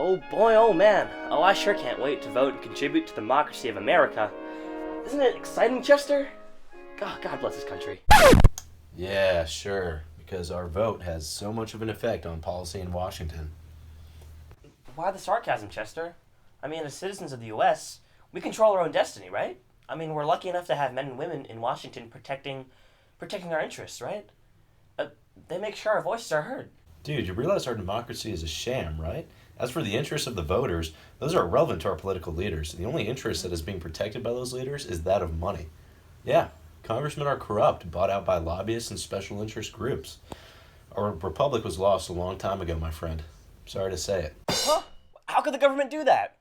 Oh boy, oh man. Oh, I sure can't wait to vote and contribute to the democracy of America. Isn't it exciting, Chester? God bless this country. Yeah, sure, because our vote has so much of an effect on policy in Washington. Why the sarcasm, Chester? I mean, as citizens of the U.S., we control our own destiny, right? I mean, we're lucky enough to have men and women in Washington protecting our interests, right? They make sure our voices are heard. Dude, you realize our democracy is a sham, right? As for the interests of the voters, those are irrelevant to our political leaders. The only interest that is being protected by those leaders is that of money. Yeah, congressmen are corrupt, bought out by lobbyists and special interest groups. Our republic was lost a long time ago, my friend. Sorry to say it. Huh? How could the government do that?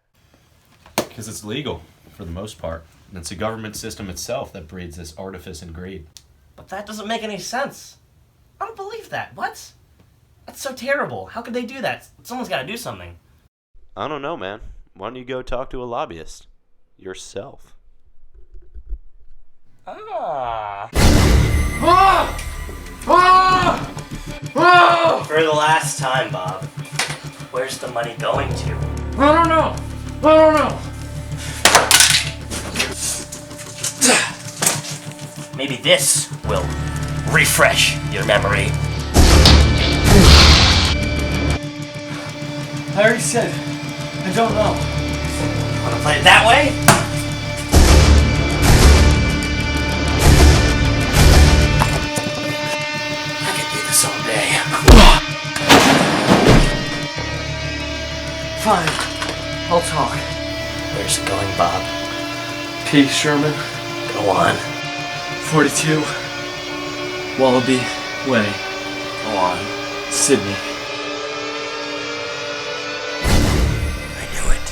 Because it's legal, for the most part. And it's the government system itself that breeds this artifice and greed. But that doesn't make any sense. I don't believe that. What? That's so terrible. How could they do that? Someone's got to do something. I don't know, man. Why don't you go talk to a lobbyist? Yourself. Ah. Oh! For the last time, Bob. Where's the money going to? I don't know. I don't know. Maybe this will refresh your memory. I already said, I don't know. Wanna play it that way? I could do this all day. Fine. I'll talk. Where's it going, Bob? P. Sherman, Go on. 42, Wallaby Way, Go on. Sydney. I knew it.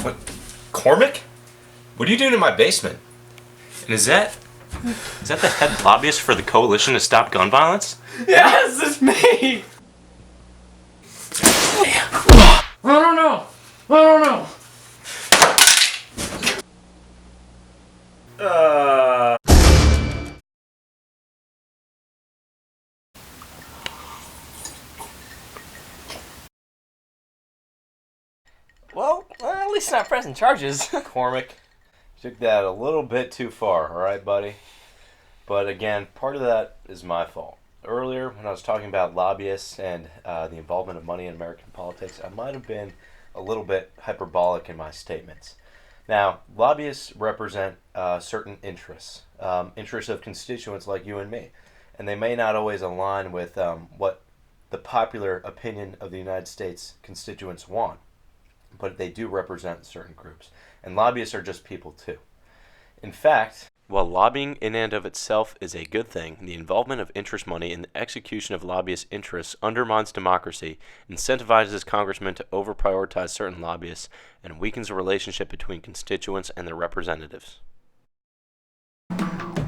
What? Cormac? What are you doing in my basement? And is that the head lobbyist for the Coalition to Stop Gun Violence? Yes, it's me! I don't know. I don't know. Well, at least not pressing charges. Cormac, you took that a little bit too far, alright, buddy? But again, part of that is my fault. Earlier, when I was talking about lobbyists and the involvement of money in American politics, I might have been a little bit hyperbolic in my statements. Now, lobbyists represent certain interests, interests of constituents like you and me, and they may not always align with what the popular opinion of the United States constituents want, but they do represent certain groups, and lobbyists are just people too. In fact, while lobbying in and of itself is a good thing, the involvement of interest money in the execution of lobbyist interests undermines democracy, incentivizes congressmen to over-prioritize certain lobbyists, and weakens the relationship between constituents and their representatives.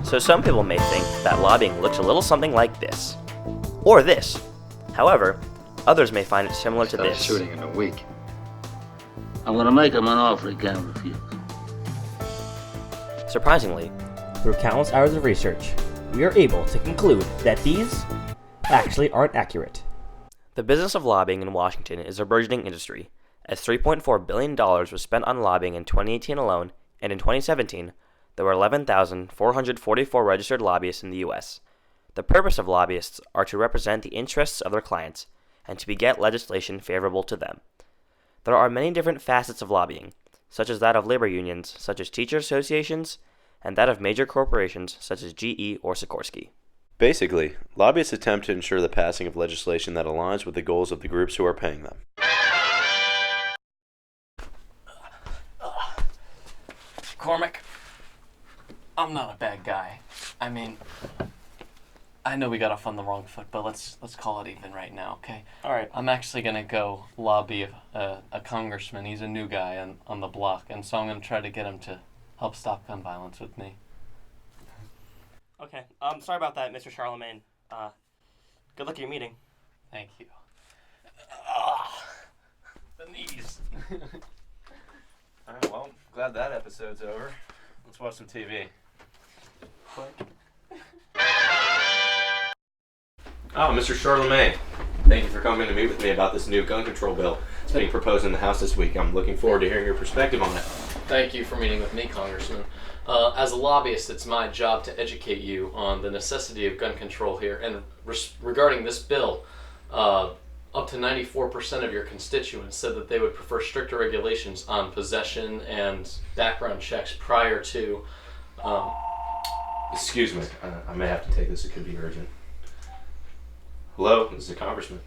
So some people may think that lobbying looks a little something like this. Or this. However, others may find it similar to this. Shooting in a week. I'm gonna make him an offer he can't refuse. Surprisingly, through countless hours of research, we are able to conclude that these actually aren't accurate. The business of lobbying in Washington is a burgeoning industry, as $3.4 billion was spent on lobbying in 2018 alone, and in 2017, there were 11,444 registered lobbyists in the U.S. The purpose of lobbyists are to represent the interests of their clients and to beget legislation favorable to them. There are many different facets of lobbying, such as that of labor unions, such as teacher associations, and that of major corporations, such as GE or Sikorsky. Basically, lobbyists attempt to ensure the passing of legislation that aligns with the goals of the groups who are paying them. Cormac, I'm not a bad guy. I mean, I know we got off on the wrong foot, but let's call it even right now, okay? All right. I'm actually gonna go lobby a congressman. He's a new guy on the block, and so I'm gonna try to get him to help stop gun violence with me. Okay. Sorry about that, Mr. Charlemagne. Good luck at your meeting. Thank you. The knees. Alright, well, glad that episode's over. Let's watch some TV. Quick. Oh, Mr. Charlemagne. Thank you for coming to meet with me about this new gun control bill. It's being proposed in the House this week. I'm looking forward to hearing your perspective on it. Thank you for meeting with me, Congressman. As a lobbyist, it's my job to educate you on the necessity of gun control here. And regarding this bill, up to 94% of your constituents said that they would prefer stricter regulations on possession and background checks prior to... Excuse me. I may have to take this. It could be urgent. Hello, this is the Congressman.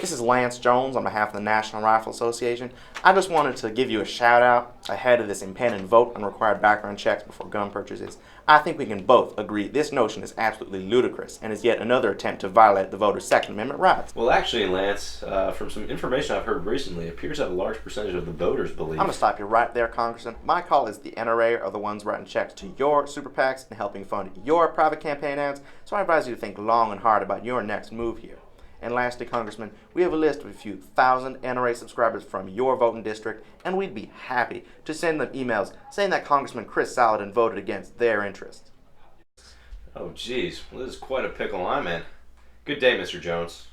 This is Lance Jones on behalf of the National Rifle Association. I just wanted to give you a shout out ahead of this impending vote on required background checks before gun purchases. I think we can both agree this notion is absolutely ludicrous and is yet another attempt to violate the voters' Second Amendment rights. Well, actually, Lance, from some information I've heard recently, it appears that a large percentage of the voters believe... I'm going to stop you right there, Congressman. My call is the NRA are the ones writing checks to your super PACs and helping fund your private campaign ads, so I advise you to think long and hard about your next move here. And lastly, Congressman, we have a list of a few thousand NRA subscribers from your voting district, and we'd be happy to send them emails saying that Congressman Chris Saladin voted against their interests. Oh, geez. Well, this is quite a pickle I'm in. Good day, Mr. Jones.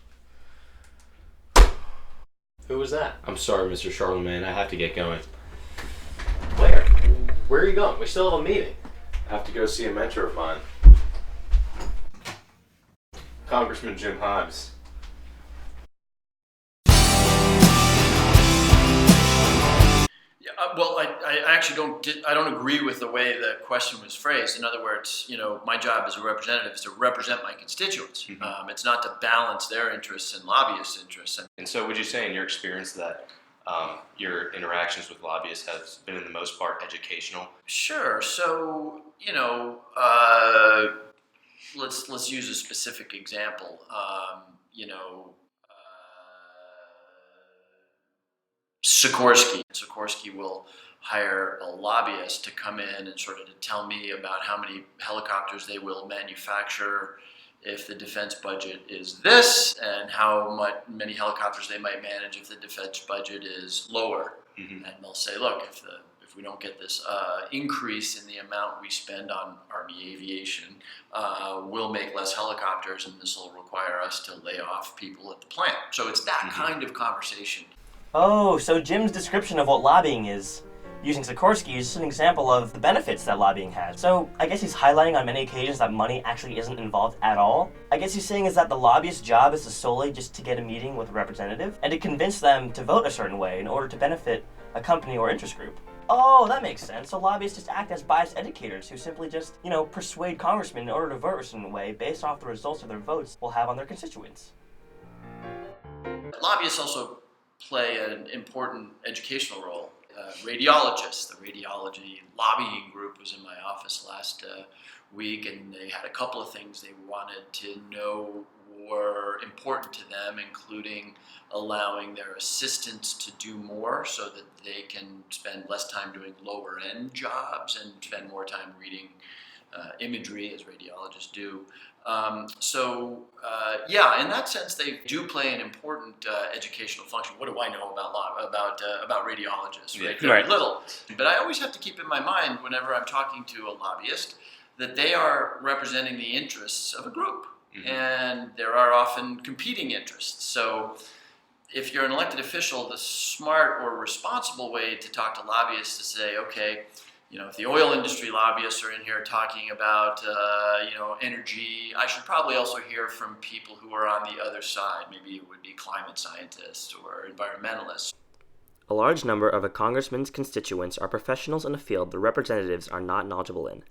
Who was that? I'm sorry, Mr. Charlemagne. I have to get going. Where? Where are you going? We still have a meeting. I have to go see a mentor of mine. Congressman Jim Himes. Well, I actually don't agree with the way the question was phrased. In other words, my job as a representative is to represent my constituents. Mm-hmm. It's not to balance their interests and lobbyists' interests. And so would you say in your experience that your interactions with lobbyists have been in the most part educational? Sure. So, let's use a specific example. Sikorsky will hire a lobbyist to come in and sort of to tell me about how many helicopters they will manufacture if the defense budget is this, and how many helicopters they might manage if the defense budget is lower. Mm-hmm. And they'll say, look, if we don't get this increase in the amount we spend on Army aviation, we'll make less helicopters, and this will require us to lay off people at the plant. So it's that kind of conversation. Oh, so Jim's description of what lobbying is, using Sikorsky, is just an example of the benefits that lobbying has. So I guess he's highlighting on many occasions that money actually isn't involved at all. I guess he's saying is that the lobbyist's job is to solely just to get a meeting with a representative and to convince them to vote a certain way in order to benefit a company or interest group. Oh, that makes sense. So lobbyists just act as biased educators who simply just, persuade congressmen in order to vote a certain way based off the results of their votes will have on their constituents. Lobbyists also play an important educational role. Radiologists, the radiology lobbying group was in my office last week, and they had a couple of things they wanted to know were important to them, including allowing their assistants to do more so that they can spend less time doing lower end jobs and spend more time reading imagery, as radiologists do. In that sense, they do play an important educational function. What do I know about radiologists? Right? Very little. But I always have to keep in my mind whenever I'm talking to a lobbyist that they are representing the interests of a group, and there are often competing interests. So if you're an elected official, the smart or responsible way to talk to lobbyists is to say, okay, if the oil industry lobbyists are in here talking about, energy, I should probably also hear from people who are on the other side. Maybe it would be climate scientists or environmentalists. A large number of a congressman's constituents are professionals in a field the representatives are not knowledgeable in.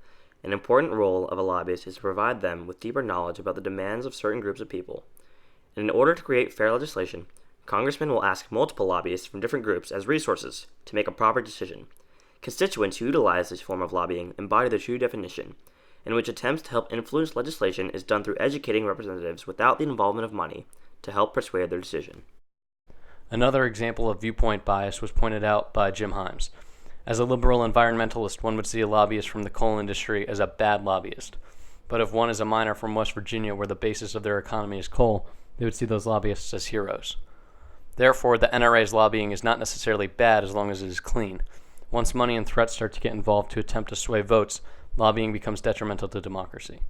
An important role of a lobbyist is to provide them with deeper knowledge about the demands of certain groups of people. And in order to create fair legislation, congressmen will ask multiple lobbyists from different groups as resources to make a proper decision. Constituents who utilize this form of lobbying embody the true definition, in which attempts to help influence legislation is done through educating representatives without the involvement of money to help persuade their decision. Another example of viewpoint bias was pointed out by Jim Himes. As a liberal environmentalist, one would see a lobbyist from the coal industry as a bad lobbyist. But if one is a miner from West Virginia where the basis of their economy is coal, they would see those lobbyists as heroes. Therefore, the NRA's lobbying is not necessarily bad as long as it is clean. Once money and threats start to get involved to attempt to sway votes, lobbying becomes detrimental to democracy.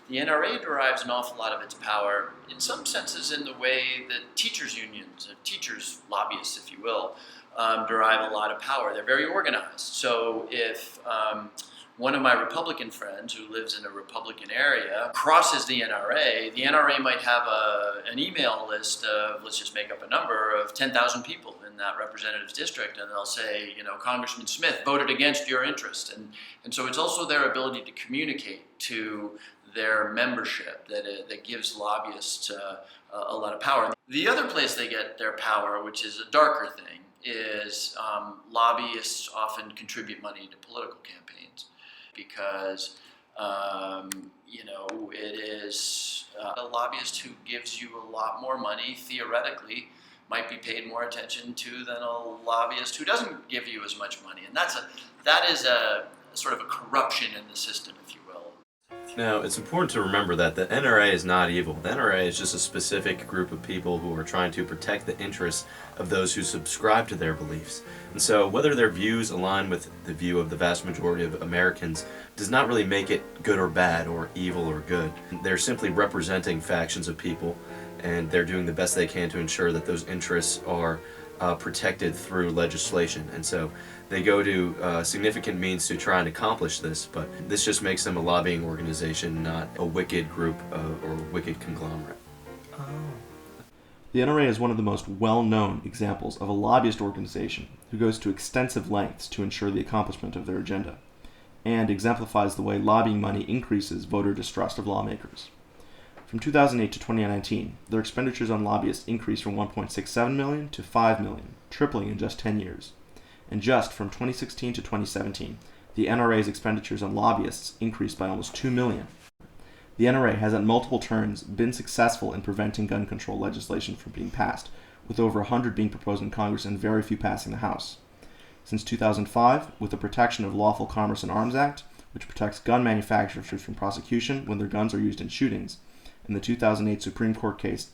The NRA derives an awful lot of its power, in some senses, in the way that teachers' unions, teachers' lobbyists, if you will, derive a lot of power. They're very organized. So if one of my Republican friends who lives in a Republican area crosses the NRA might have an email list of, let's just make up a number, of 10,000 people in that representative's district, and they'll say, Congressman Smith voted against your interest. And so it's also their ability to communicate to their membership that gives lobbyists a lot of power. The other place they get their power, which is a darker thing, is lobbyists often contribute money to political campaigns because it is a lobbyist who gives you a lot more money theoretically might be paid more attention to than a lobbyist who doesn't give you as much money, and that is a sort of a corruption in the system, if you will. Now, it's important to remember that the NRA is not evil. The NRA is just a specific group of people who are trying to protect the interests of those who subscribe to their beliefs. And so, whether their views align with the view of the vast majority of Americans does not really make it good or bad, or evil or good. They're simply representing factions of people, and they're doing the best they can to ensure that those interests are protected through legislation. And so they go to significant means to try and accomplish this, but this just makes them a lobbying organization, not a wicked group or a wicked conglomerate. The NRA is one of the most well-known examples of a lobbyist organization who goes to extensive lengths to ensure the accomplishment of their agenda, and exemplifies the way lobbying money increases voter distrust of lawmakers. From 2008 to 2019, their expenditures on lobbyists increased from $1.67 million to $5 million, tripling in just 10 years. And just from 2016 to 2017, the NRA's expenditures on lobbyists increased by almost $2 million. The NRA has at multiple turns been successful in preventing gun control legislation from being passed, with over 100 being proposed in Congress and very few passing the House. Since 2005, with the Protection of Lawful Commerce in Arms Act, which protects gun manufacturers from prosecution when their guns are used in shootings, and the 2008 Supreme Court case,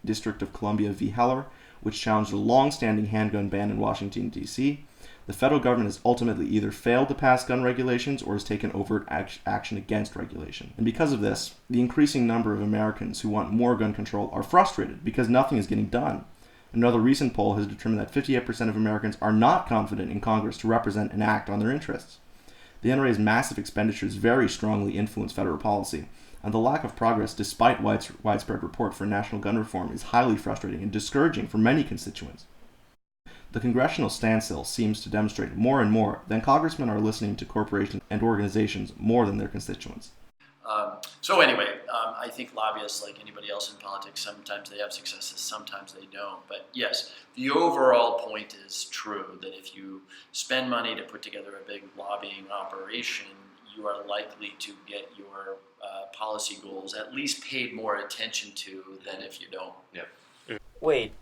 District of Columbia v. Heller, which challenged a long-standing handgun ban in Washington, D.C., the federal government has ultimately either failed to pass gun regulations or has taken overt action against regulation. And because of this, the increasing number of Americans who want more gun control are frustrated because nothing is getting done. Another recent poll has determined that 58% of Americans are not confident in Congress to represent and act on their interests. The NRA's massive expenditures very strongly influence federal policy, and the lack of progress despite widespread support for national gun reform is highly frustrating and discouraging for many constituents. The congressional standstill seems to demonstrate more and more that congressmen are listening to corporations and organizations more than their constituents. So anyway, I think lobbyists, like anybody else in politics, sometimes they have successes, sometimes they don't. But yes, the overall point is true, that if you spend money to put together a big lobbying operation, you are likely to get your policy goals at least paid more attention to than if you don't. Yeah. Wait,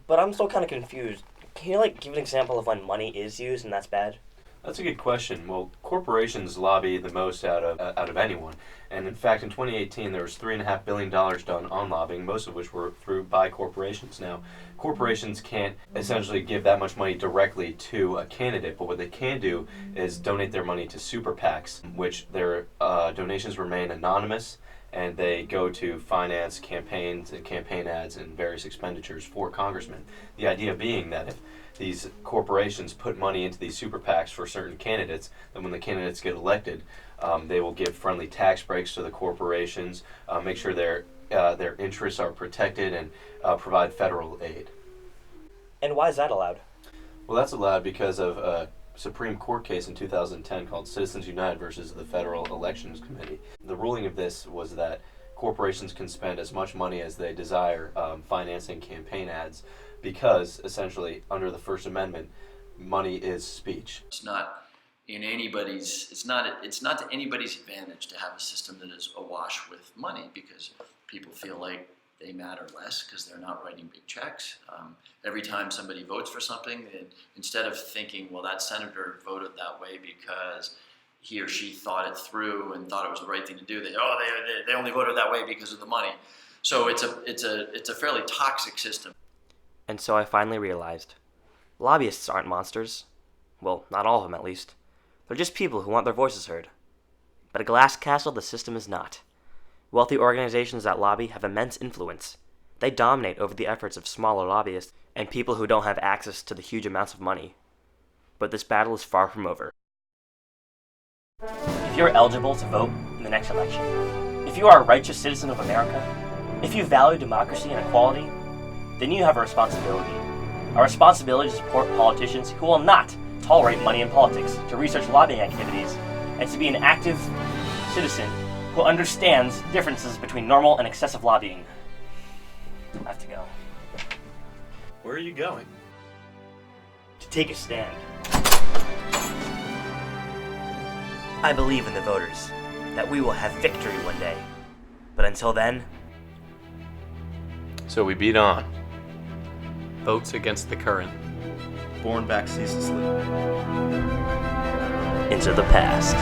but I'm still kind of confused. Can you give an example of when money is used and that's bad? That's a good question. Well, corporations lobby the most out of anyone, and in fact, in 2018, there was $3.5 billion done on lobbying, most of which were by corporations. Now, corporations can't essentially give that much money directly to a candidate, but what they can do is donate their money to super PACs, which their donations remain anonymous, and they go to finance campaigns and campaign ads and various expenditures for congressmen. The idea being that if these corporations put money into these super PACs for certain candidates, then when the candidates get elected, they will give friendly tax breaks to the corporations, make sure their interests are protected, and provide federal aid. And why is that allowed? Well, that's allowed because of a Supreme Court case in 2010 called Citizens United versus the Federal Elections Committee. The ruling of this was that corporations can spend as much money as they desire financing campaign ads, because essentially under the First Amendment, money is speech. It's not in anybody's. It's not to anybody's advantage to have a system that is awash with money, because people feel like they matter less because they're not writing big checks. Every time somebody votes for something, instead of thinking, well, that senator voted that way because he or she thought it through and thought it was the right thing to do, they only voted that way because of the money. So it's a fairly toxic system. And so I finally realized, lobbyists aren't monsters. Well, not all of them at least. They're just people who want their voices heard. But a glass castle, the system is not. Wealthy organizations that lobby have immense influence. They dominate over the efforts of smaller lobbyists and people who don't have access to the huge amounts of money. But this battle is far from over. If you're eligible to vote in the next election, if you are a righteous citizen of America, if you value democracy and equality, then you have a responsibility. A responsibility to support politicians who will not tolerate money in politics, to research lobbying activities, and to be an active citizen who understands differences between normal and excessive lobbying. I have to go. Where are you going? To take a stand. I believe in the voters, that we will have victory one day. But until then... So we beat on. Votes against the current. Born back ceaselessly. into the past.